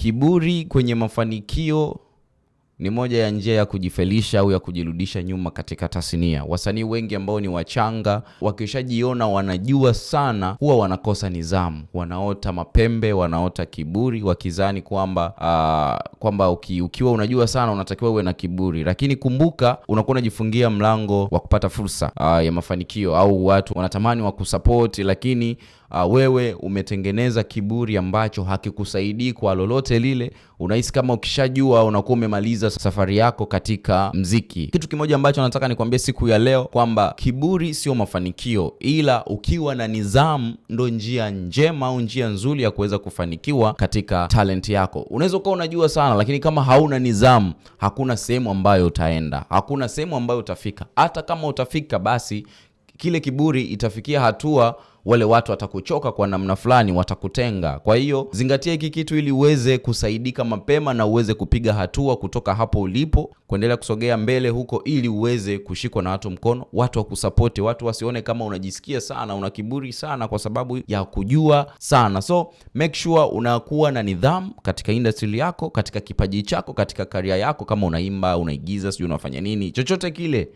Kiburi kwenye mafanikio ni moja ya njia ya kujifelisha au ya kujirudisha nyuma katika tasnia. Wasanii wengi ambao ni wachanga, wakishajiona wanajua sana, huwa wanakosa nidhamu. Wanaota mapembe, wanaota kiburi, wakizani kwamba ukiwa unajua sana unatakiwa uwe na kiburi. Lakini kumbuka, unakuwa unajifungia mlango wa kupata fursa ya mafanikio, au watu wanatamani wakusupport, lakini wewe umetengeneza kiburi ambacho hakikusaidii kwa lolote lile. Unahisi kama ukishajua unakuwa umemaliza safari yako katika mziki. Kitu kimoja ambacho nataka nikwambie siku ya leo, kwamba kiburi sio mafanikio, ila ukiwa na nidhamu ndo njia njema au njia nzuri ya kuweza kufanikiwa katika talent yako. Unaweza kuwa unajua sana, lakini kama hauna nidhamu, hakuna sehemu ambayo utaenda, hakuna sehemu ambayo utafika. Hata kama utafika, basi kile kiburi itafikia hatua wale watu watakuchoka kwa namna fulani, watakutenga. Kwa hiyo zingatia hiki kitu ili uweze kusaidika mapema na uweze kupiga hatua kutoka hapo ulipo kuendelea kusogea mbele huko, ili uweze kushikwa na watu mkono, watu wakusupport, watu wasione kama unajisikia sana, una kiburi sana kwa sababu ya kujua sana. So make sure unakuwa na nidhamu katika industry yako, katika kipaji chako, katika career yako. Kama unaimba, unaigiza, sio unafanya nini, chochote kile,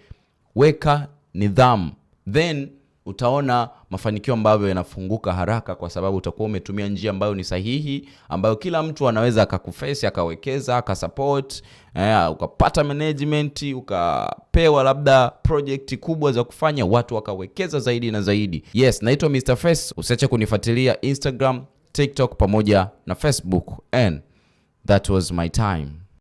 weka nidhamu, then utaona mafanikio ambayo yanafunguka haraka, kwa sababu utakuwa umetumia njia ambayo ni sahihi, ambayo kila mtu anaweza akakuface, akawekeza, akasupport, ukapata management, ukapewa labda project kubwa za kufanya, watu wakawekeza zaidi na zaidi. Yes, naitwa Mr. Face. Usiache kunifuatilia Instagram, TikTok pamoja na Facebook. And that was my time.